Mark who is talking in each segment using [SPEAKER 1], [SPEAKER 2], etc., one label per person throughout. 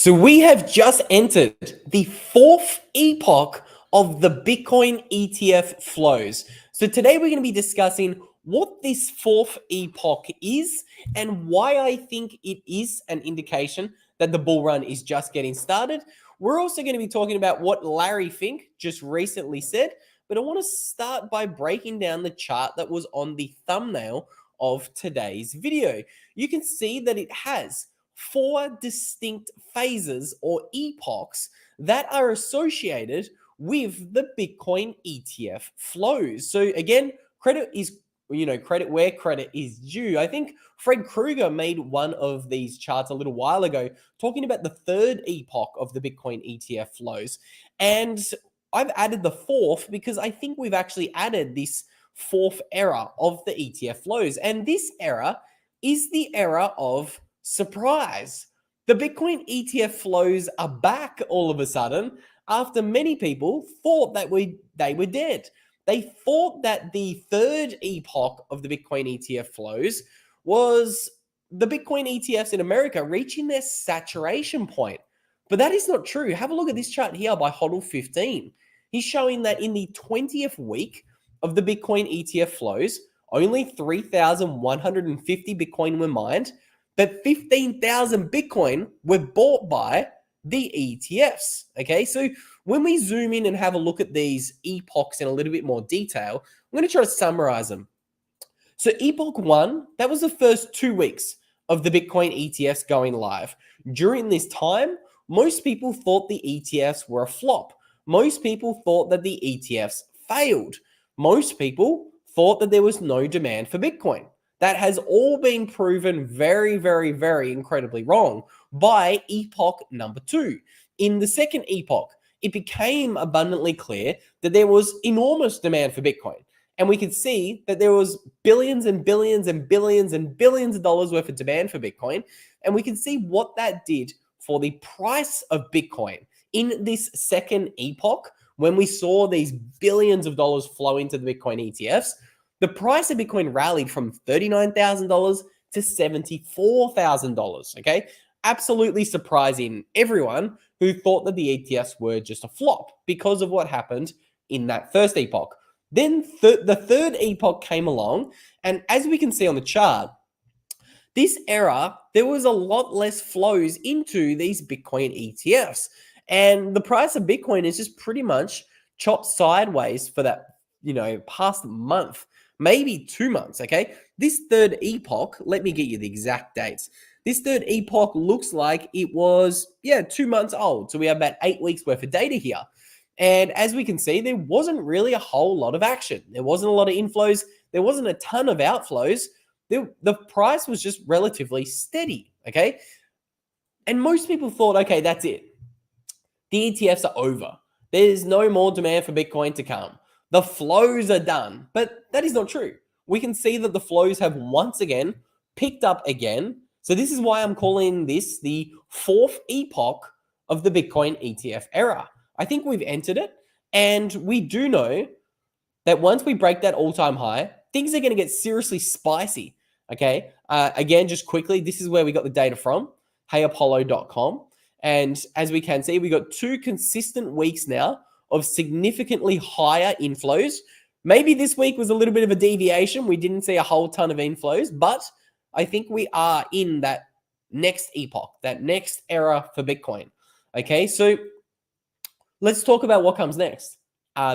[SPEAKER 1] So we have just entered the fourth epoch of the Bitcoin ETF flows. So today we're going to be discussing what this fourth epoch is and why I think it is an indication that the bull run is just getting started. We're also going to be talking about what Larry Fink just recently said, but I want to start by breaking down the chart that was on the thumbnail of today's video. You can see that it has four distinct phases or epochs that are associated with the Bitcoin ETF flows. So again, credit is, credit where credit is due. I think Fred Krueger made one of these charts a little while ago talking about the third epoch of the Bitcoin ETF flows. And I've added the fourth because I think we've actually added this fourth era of the ETF flows. And this era is the era of surprise. The Bitcoin ETF flows are back all of a sudden after many people thought that they were dead. They thought that the third epoch of the Bitcoin ETF flows was the Bitcoin ETFs in America reaching their saturation point. But that is not true. Have a look at this chart here by HODL 15. He's showing that in the 20th week of the Bitcoin ETF flows, only 3,150 Bitcoin were mined, but 15,000 Bitcoin were bought by the ETFs. Okay, so when we zoom in and have a look at these epochs in a little bit more detail, I'm going to try to summarize them. So Epoch 1, that was the first 2 weeks of the Bitcoin ETFs going live. During this time, most people thought the ETFs were a flop. Most people thought that the ETFs failed. Most people thought that there was no demand for Bitcoin. That has all been proven very, very, very incredibly wrong by epoch number 2. In the second epoch, it became abundantly clear that there was enormous demand for Bitcoin. And we could see that there was billions and billions and billions and billions of dollars worth of demand for Bitcoin. And we can see what that did for the price of Bitcoin in this second epoch. When we saw these billions of dollars flow into the Bitcoin ETFs, the price of Bitcoin rallied from $39,000 to $74,000, okay? Absolutely surprising everyone who thought that the ETFs were just a flop because of what happened in that first epoch. Then the third epoch came along, and as we can see on the chart, this era, there was a lot less flows into these Bitcoin ETFs. And the price of Bitcoin is just pretty much chopped sideways for that, past month, maybe 2 months, okay? This third epoch, let me get you the exact dates. This third epoch looks like it was, 2 months old. So we have about 8 weeks worth of data here. And as we can see, there wasn't really a whole lot of action. There wasn't a lot of inflows. There wasn't a ton of outflows. The price was just relatively steady, okay? And most people thought, okay, that's it. The ETFs are over. There's no more demand for Bitcoin to come. The flows are done. But that is not true. We can see that the flows have once again picked up again. So this is why I'm calling this the fourth epoch of the Bitcoin ETF era. I think we've entered it. And we do know that once we break that all-time high, things are going to get seriously spicy. Okay. Again, just quickly, this is where we got the data from, heyapollo.com. And as we can see, we got 2 consistent weeks now of significantly higher inflows. Maybe this week was a little bit of a deviation. We didn't see a whole ton of inflows, but I think we are in that next epoch, that next era for Bitcoin. Okay, so let's talk about what comes next.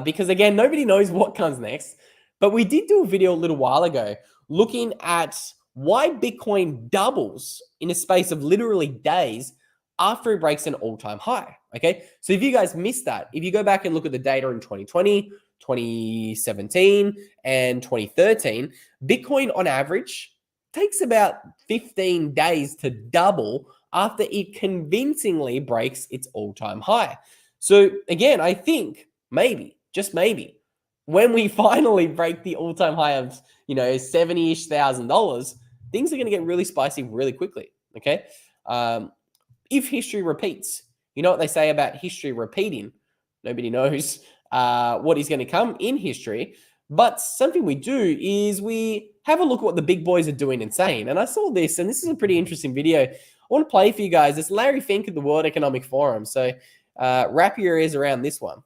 [SPEAKER 1] Because again, nobody knows what comes next, but we did do a video a little while ago looking at why Bitcoin doubles in a space of literally days after it breaks an all-time high, okay? So if you guys missed that, if you go back and look at the data in 2020, 2017, and 2013, Bitcoin on average takes about 15 days to double after it convincingly breaks its all-time high. So again, I think maybe, just maybe, when we finally break the all-time high of, $70-ish thousand, things are going to get really spicy really quickly, okay? If history repeats, you know what they say about history repeating? Nobody knows what is going to come in history. But something we do is we have a look at what the big boys are doing and saying. And I saw this, and this is a pretty interesting video. want to play for you guys. It's Larry Fink at the World Economic Forum. So wrap your ears around this one.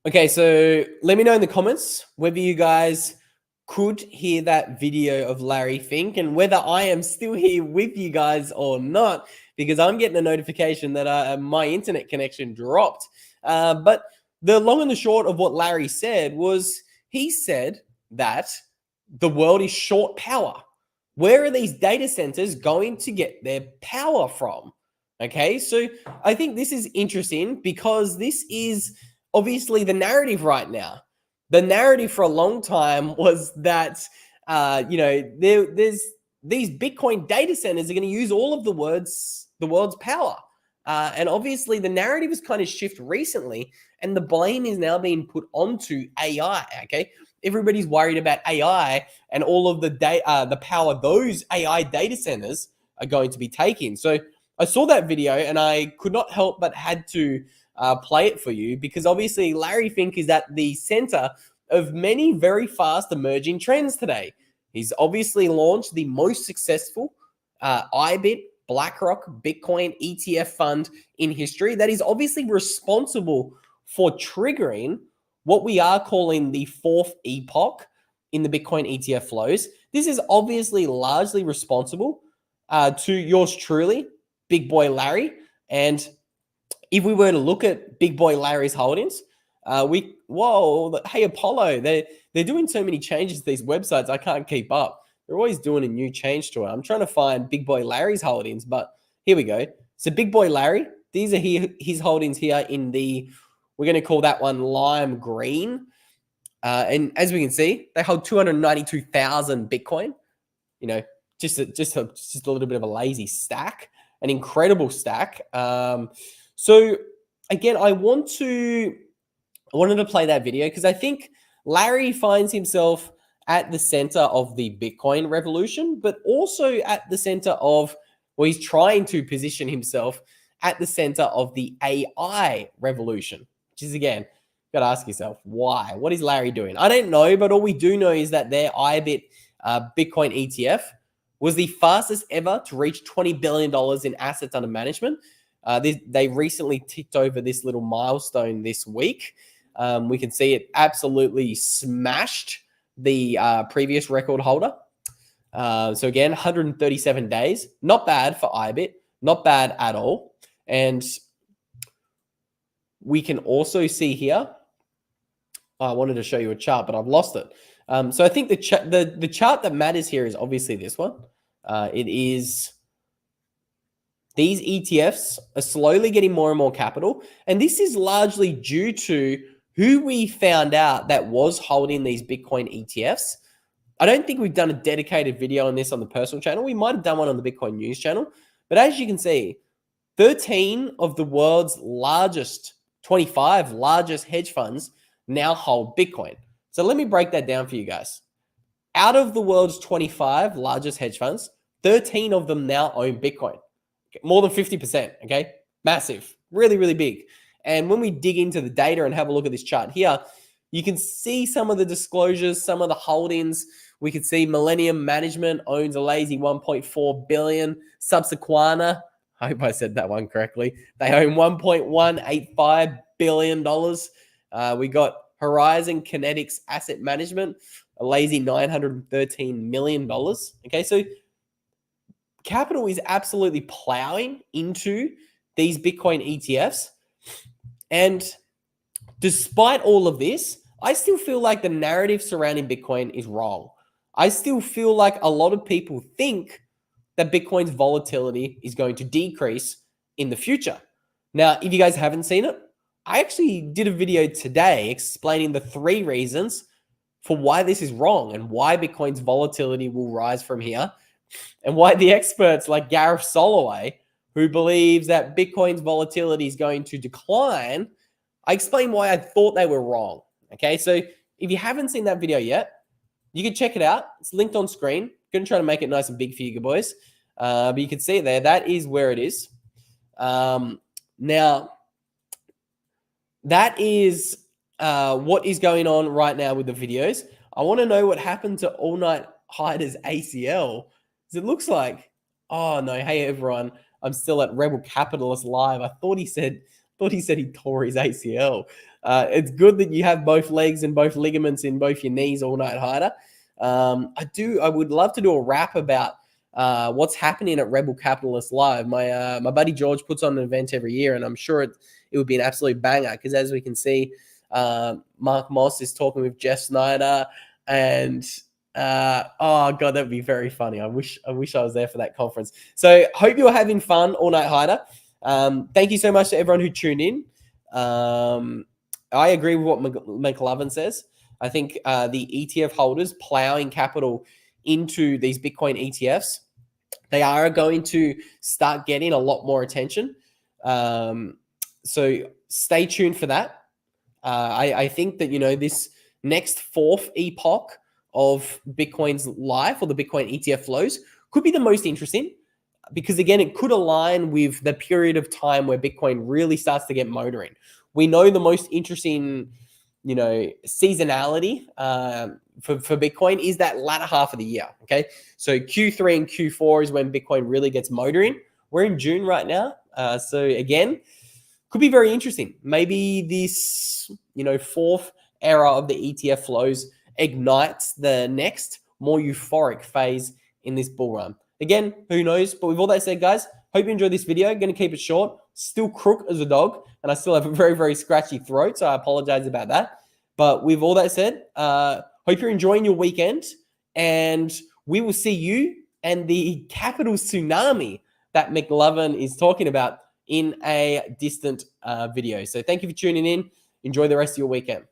[SPEAKER 1] Okay, so let me know in the comments whether you guys could hear that video of Larry Fink and whether I am still here with you guys or not, because I'm getting a notification that my internet connection dropped. But the long and the short of what Larry said was he said that the world is short power. Where are these data centers going to get their power from? Okay, so I think this is interesting because this is obviously the narrative right now. The narrative for a long time was that there's these Bitcoin data centers are going to use all of the world's power, and obviously the narrative has kind of shifted recently, and the blame is now being put onto AI. Okay, everybody's worried about AI and all of the power those AI data centers are going to be taking. So I saw that video and I could not help but had to play it for you because obviously Larry Fink is at the center of many very fast emerging trends today. He's obviously launched the most successful IBIT BlackRock Bitcoin ETF fund in history that is obviously responsible for triggering what we are calling the fourth epoch in the Bitcoin ETF flows. This is obviously largely responsible to yours truly, Big Boy Larry. And if we were to look at Big Boy Larry's holdings, hey Apollo, they're doing so many changes to these websites, I can't keep up. They're always doing a new change to it. I'm trying to find Big Boy Larry's holdings, but here we go. So Big Boy Larry, these are his holdings here in the, we're going to call that one lime green. And as we can see, they hold 292,000 Bitcoin. You know, just a little bit of a lazy stack, an incredible stack. So again, I wanted to play that video because I think Larry finds himself at the center of the Bitcoin revolution, but also at the center of, well, he's trying to position himself at the center of the AI revolution, which is, again, you got to ask yourself, why? What is Larry doing? I don't know, but all we do know is that their IBIT Bitcoin ETF was the fastest ever to reach $20 billion in assets under management. They recently ticked over this little milestone this week. We can see it absolutely smashed the previous record holder. So again, 137 days. Not bad for IBIT. Not bad at all. And we can also see here, I wanted to show you a chart, but I've lost it. So I think the chart that matters here is obviously this one. It is these ETFs are slowly getting more and more capital. And this is largely due to who we found out that was holding these Bitcoin ETFs. I don't think we've done a dedicated video on this on the personal channel. We might have done one on the Bitcoin news channel. But as you can see, 13 of the world's 25 largest hedge funds now hold Bitcoin. So let me break that down for you guys. Out of the world's 25 largest hedge funds, 13 of them now own Bitcoin. More than 50%, okay? Massive, really, really big. And when we dig into the data and have a look at this chart here, you can see some of the disclosures, some of the holdings. We can see Millennium Management owns a lazy 1.4 billion. Subsequana, I hope I said that one correctly. They own $1.185 billion. We got Horizon Kinetics Asset Management, a lazy $913 million. Okay, so capital is absolutely plowing into these Bitcoin ETFs. And despite all of this, I still feel like the narrative surrounding Bitcoin is wrong. I still feel like a lot of people think that Bitcoin's volatility is going to decrease in the future. Now, if you guys haven't seen it, I actually did a video today explaining the 3 reasons for why this is wrong and why Bitcoin's volatility will rise from here, and why the experts like Gareth Soloway, who believes that Bitcoin's volatility is going to decline, I explained why I thought they were wrong. Okay, so if you haven't seen that video yet, You can check it out. It's linked on screen. Going to try to make it nice and big for you boys. But you can see it there. That is where it is. Now, that is what is going on right now with the videos. I want to know what happened to All Night Hider's ACL. Because it looks like, oh no, hey everyone, I'm still at Rebel Capitalist Live. I thought he said he tore his ACL. It's good that you have both legs and both ligaments in both your knees, All Night Hider. I would love to do a wrap about what's happening at Rebel Capitalist Live. My buddy George puts on an event every year, and I'm sure it would be an absolute banger because, as we can see, Mark Moss is talking with Jeff Snyder, and oh god, that'd be very funny. I wish I was there for that conference. So hope you're having fun, All Night Hider. Thank you so much to everyone who tuned in. I agree with what McLovin says. I think the ETF holders plowing capital into these Bitcoin ETFs, they are going to start getting a lot more attention. So stay tuned for that. I think that, this next fourth epoch of Bitcoin's life, or the Bitcoin ETF flows, could be the most interesting because, again, it could align with the period of time where Bitcoin really starts to get motoring. We know the most interesting, seasonality for Bitcoin is that latter half of the year, okay? So Q3 and Q4 is when Bitcoin really gets motoring. We're in June right now. So again, could be very interesting. Maybe this, fourth era of the ETF flows ignites the next more euphoric phase in this bull run. Again, who knows? But with all that said, guys, hope you enjoyed this video. Going to keep it short. Still crook as a dog, and I still have a very, very scratchy throat, so I apologize about that. But with all that said, hope you're enjoying your weekend, and we will see you and the capital tsunami that McLovin is talking about in a distant video. So thank you for tuning in. Enjoy the rest of your weekend.